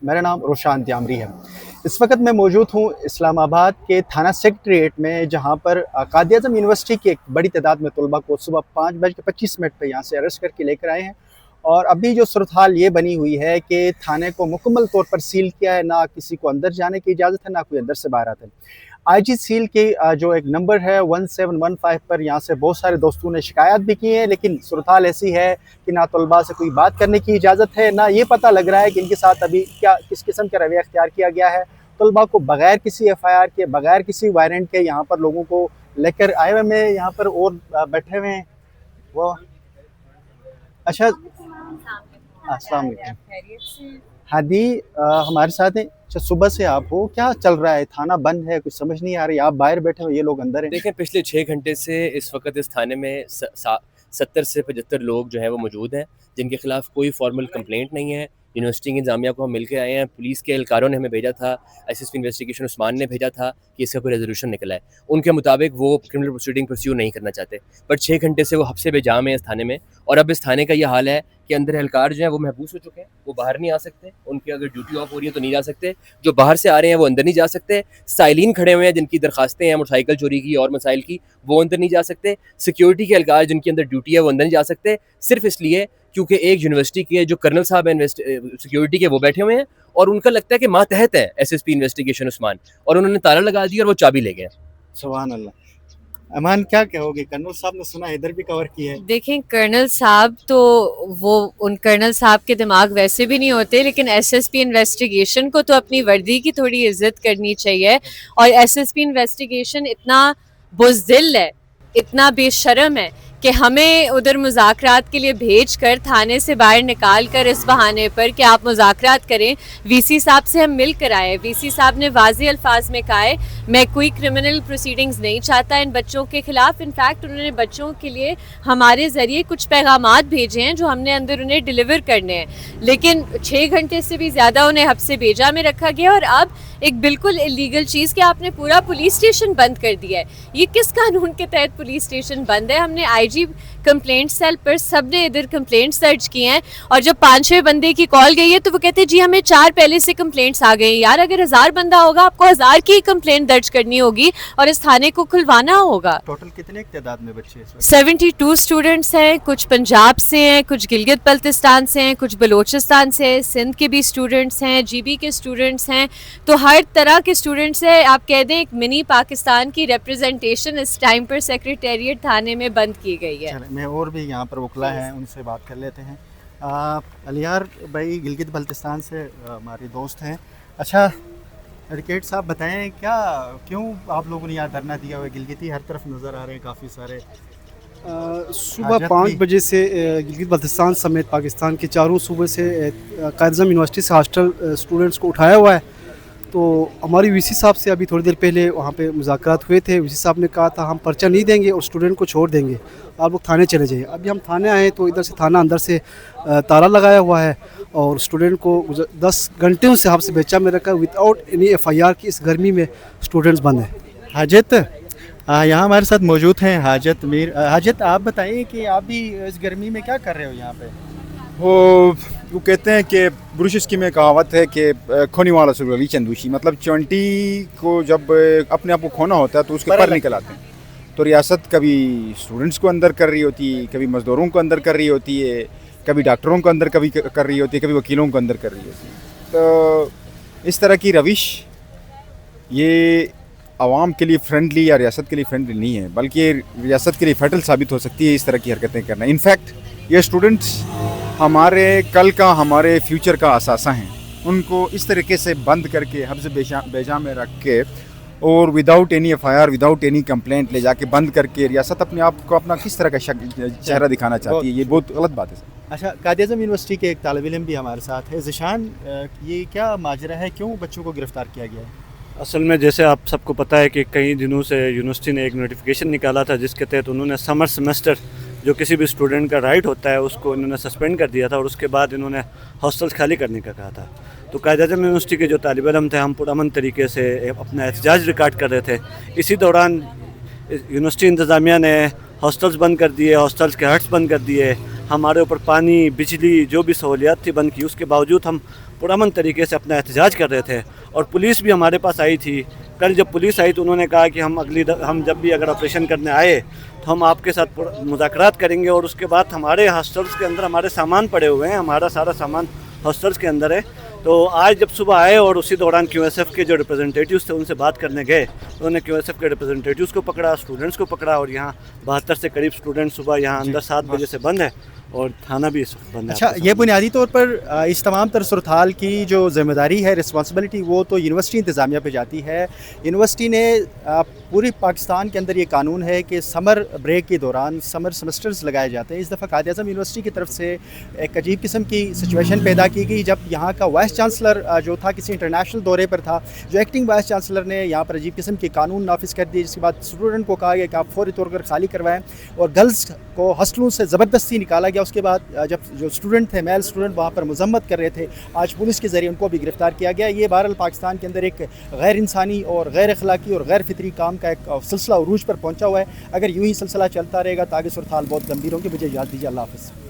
मेरा नाम रोशान त्यामरी है। इस वक्त मैं मौजूद हूँ इस्लामाबाद के थाना सेक्रेटेरिएट में, जहाँ पर कायद-ए-आज़म यूनिवर्सिटी की एक बड़ी तादाद में तलबा को सुबह 5:25 पे यहाँ से अरेस्ट करके लेकर आए हैं। और अभी जो सूरत हाल ये बनी हुई है कि थाने को मुकम्मल तौर पर सील किया है, ना किसी को अंदर जाने की इजाज़त है, ना कोई अंदर से बाहर आता है। आईजी सील के जो एक नंबर है 1715 पर यहाँ से बहुत सारे दोस्तों ने शिकायत भी की है, लेकिन सूरत हाल ऐसी है कि ना तलबा से कोई बात करने की इजाज़त है, ना ये पता लग रहा है कि इनके साथ अभी क्या किस किस्म का रवैया अख्तियार किया गया है। तलबा को बगैर किसी एफआईआर के, बगैर किसी वारंट के यहाँ पर लोगों को लेकर आए हुए हैं। यहाँ पर और बैठे हुए हैं वो। अच्छा, अस्सलाम वालेकुम। हादी हमारे साथ हैं। अच्छा, सुबह से आप हो, क्या चल रहा है? थाना बंद है, कुछ समझ नहीं आ रही। आप बाहर बैठे हो, ये लोग अंदर हैं। देखें, पिछले 6 घंटे से इस वक्त इस थाने में 70 से 75 लोग जो है वो मौजूद हैं, जिनके खिलाफ कोई फॉर्मल कंप्लेंट नहीं है। यूनिवर्सिटी की इंतजामिया को हम मिल के आए हैं, पुलिस के एहलकारों ने हमें भेजा था, एसएसपी इन्वेस्टिगेशन उस्मान ने भेजा था कि इसका कोई रेजोल्यूशन निकला है। उनके मुताबिक वो क्रिमिनल प्रोसीडिंग परस्यू नहीं करना चाहते, बट 6 घंटे से वो हफ्से बेजाम है इस थाने में। और अब इस थाने का ये हाल है कि अंदर एहलकार जो है वो महबूस हो चुके हैं, वो बाहर नहीं आ सकते। उनकी अगर ड्यूटी ऑफ हो रही है तो नहीं जा सकते, जो बाहर से आ रहे हैं वो अंदर नहीं जा सकते। साइलिन खड़े हुए हैं जिनकी दरखास्तें हैं मोटरसाइकिल चोरी की और मसाइल की, वो अंदर नहीं जा सकते। सिक्योरिटी के एहलकार जिनकी अंदर ड्यूटी है वो अंदर नहीं जा सकते, सिर्फ इसलिए क्योंकि एक यूनिवर्सिटी के जो कर्नल साहब हैं सिक्योरिटी के, वो बैठे हुए हैं और उनका लगता है कि मातहत है एसएसपी इन्वेस्टिगेशन उस्मान, और उन्होंने ताला लगा दिया और वो चाबी ले गए। सुभान अल्लाह। अमान, क्या कहोगे? कर्नल साहब ने सुना इधर भी कवर की है। देखें, कर्नल साहब तो उन कर्नल साहब के दिमाग वैसे भी नहीं होते, लेकिन एसएसपी इन्वेस्टिगेशन को तो अपनी वर्दी की थोड़ी इज्जत करनी चाहिए। और एसएसपी इन्वेस्टिगेशन इतना बुज़दिल है, इतना बेशर्म है कि हमें उधर मुज़ाकरात के लिए भेज कर थाने से बाहर निकाल कर इस बहाने पर कि आप मुज़ाकरात करें। वीसी साहब से हम मिल कर आए, वीसी साहब ने वाज़े अल्फाज में कहा है मैं कोई क्रिमिनल प्रोसीडिंग्स नहीं चाहता इन बच्चों के ख़िलाफ़। इनफैक्ट उन्होंने बच्चों के लिए हमारे ज़रिए कुछ पैगामात भेजे हैं जो हमने अंदर उन्हें डिलीवर करने हैं, लेकिन 6 घंटे से भी ज़्यादा उन्हें हफ्से भेजा में रखा गया। और अब एक बिल्कुल इलीगल चीज़ कि आपने पूरा पुलिस स्टेशन बंद कर दिया है। ये किस कानून के तहत पुलिस स्टेशन बंद है? हमने आईजी कंप्लेंट सेल पर सब ने इधर कंप्लेंट्स दर्ज किए हैं, और जब 5-6 बंदे की कॉल गई है तो वो कहते हैं जी हमें 4 पहले से कंप्लेंट्स आ गए। यार, अगर 1000 बंदा होगा आपको 1000 की कंप्लेंट दर्ज करनी होगी और इस थाने को खुलवाना होगा। टोटल कितने तादाद में बच्चे? 72 स्टूडेंट्स हैं, कुछ पंजाब से हैं, कुछ गिलगित बल्तिस्तान से हैं, कुछ बलोचिस्तान से, सिंध के भी स्टूडेंट्स हैं, जीबी के स्टूडेंट्स हैं, तो हर तरह के स्टूडेंट्स हैं। आप कह दें एक मिनी पाकिस्तान की रिप्रेजेंटेशन इस टाइम पर सेक्रेटेरिएट थाने में बंद की गई है। मैं और भी यहाँ पर वकला हैं, उनसे बात कर लेते हैं। अलियार भाई गिलगित बल्तिस्तान से हमारे दोस्त हैं। अच्छा एडवोकेट साहब, बताएं क्यों आप लोगों ने यहाँ धरना दिया हुआ है? गिलगिती हर तरफ नज़र आ रहे हैं काफ़ी सारे। सुबह 5 बजे से गिलगित बल्तिस्तान समेत पाकिस्तान के चारों सूबे से कायद-ए-आज़म यूनिवर्सिटी से हॉस्टल स्टूडेंट्स को उठाया हुआ है। तो हमारी वीसी साहब से अभी थोड़ी देर पहले वहाँ पे मुज़ाकरात हुए थे। वीसी साहब ने कहा था हम पर्चा नहीं देंगे और स्टूडेंट को छोड़ देंगे, आप लोग थाने चले जाइए। अभी हम थाने आए तो इधर से थाना अंदर से ताला लगाया हुआ है और स्टूडेंट को 10 घंटे से आपसे बेचा में रखा विदाउट एनी एफआईआर की। इस गर्मी में स्टूडेंट्स बंद हैं। हाजत यहाँ हमारे साथ मौजूद हैं, हाजत मीर। हाजत, आप बताइए कि आप भी इस गर्मी में क्या कर रहे हो यहाँ पे? वो कहते हैं कि ब्रुशिस की में कहावत है कि खोने वाला सुरवली चंदूशी, मतलब 20 को जब अपने आप को खोना होता है तो उसके पर निकल आते हैं। तो रियासत कभी स्टूडेंट्स को अंदर कर रही होती है, कभी मज़दूरों को अंदर कर रही होती है, कभी डॉक्टरों को अंदर कभी कर रही होती है, कभी वकीलों को अंदर कर रही होती है। तो इस तरह की रविश ये आवाम के लिए फ्रेंडली या रियासत के लिए फ्रेंडली नहीं है, बल्कि रियासत के लिए फैटल साबित हो सकती है इस तरह की हरकतें करना। इनफैक्ट ये स्टूडेंट्स हमारे कल का, हमारे फ्यूचर का असासा हैं। उनको इस तरीके से बंद करके हब्स बेजा में रख के और without any FIR, without any complaint ले जाके बंद करके रियासत अपने आप को अपना किस तरह का चेहरा दिखाना चाहती है, ये बहुत गलत बात है। अच्छा, कायद-ए-आज़म यूनिवर्सिटी के एक तालिब इल्म भी हमारे साथ है, ज़िशान। ये क्या माजरा है, क्यों बच्चों को गिरफ़्तार किया गया है? असल में जैसे आप सबको पता है कि कई दिनों से यूनिवर्सिटी ने एक नोटिफिकेशन निकाला था जिसके तहत उन्होंने समर सेमेस्टर जो किसी भी स्टूडेंट का राइट होता है उसको इन्होंने सस्पेंड कर दिया था, और उसके बाद इन्होंने हॉस्टल्स खाली करने का कहा था। तो कायद-ए-आज़म यूनिवर्सिटी के जो तालिब इल्म थे, हम पुरअमन तरीके से अपना एहतजाज रिकॉर्ड कर रहे थे। इसी दौरान यूनिवर्सिटी इंतज़ामिया ने हॉस्टल्स बंद कर दिए, हॉस्टल्स के हट्स बंद कर दिए, हमारे ऊपर पानी, बिजली, जो भी सहूलियात थी बंद की। उसके बावजूद हम पुरअमन तरीके से अपना एहतजाज कर रहे थे और पुलिस भी हमारे पास आई थी। कल जब पुलिस आई तो उन्होंने कहा कि हम जब भी अगर ऑपरेशन करने आए तो हम आपके साथ मुज़ाकरात करेंगे और उसके बाद हमारे हॉस्टल्स के अंदर हमारे सामान पड़े हुए हैं, हमारा सारा सामान हॉस्टल्स के अंदर है। तो आज जब सुबह आए और उसी दौरान QSF के जो रिप्रेजेंटेटिव्स थे उनसे बात करने गए, उन्होंने QSF के रिप्रेजेंटेटिव्स को पकड़ा, स्टूडेंट्स को पकड़ा और यहाँ 72 से करीब स्टूडेंट्स सुबह यहाँ अंदर 7 बजे से बंद है और थाना भी इस वक्त बंद है। अच्छा, ये बुनियादी तौर पर इस तमाम तर सूरत हाल की जो ज़िम्मेदारी है, रिस्पॉन्सिबिलिटी, वो तो यूनिवर्सिटी इंतज़ामिया पे जाती है। यूनिवर्सिटी ने पूरी पाकिस्तान के अंदर ये कानून है कि समर ब्रेक के दौरान समर सेमेस्टर्स लगाए जाते हैं। इस दफ़ा कायद-ए-आज़म यूनिवर्सिटी की तरफ से एक अजीब किस्म की सिचुएशन पैदा की गई जब यहाँ का वाइस चांसलर जो था किसी इंटरनेशनल दौरे पर था। जो एक्टिंग वाइस चांसलर ने यहाँ पर अजीब किस्म के कानून नाफिज कर दिए, जिसके बाद स्टूडेंट को कहा गया कि आप फौरी तौर पर खाली करवाएँ और गर्ल्स को हॉस्टलों से ज़बरदस्ती निकाला गया। उसके बाद जब जो स्टूडेंट थे, मेल स्टूडेंट वहाँ पर मजम्मत कर रहे थे, आज पुलिस के ज़रिए उनको भी गिरफ़्तार किया गया। ये बहरहाल पाकिस्तान के अंदर एक गैर इंसानी और गैर अखलाकी और गैर फितरी काम का एक सिलसिला उरूज पर पहुँचा हुआ है। अगर यूँ ही सिलसिला चलता रहेगा तो आगे सूरत हाल बहुत गंभीर होंगे। मुझे इजाज़त दीजिए, अल्लाह हाफ़िज़।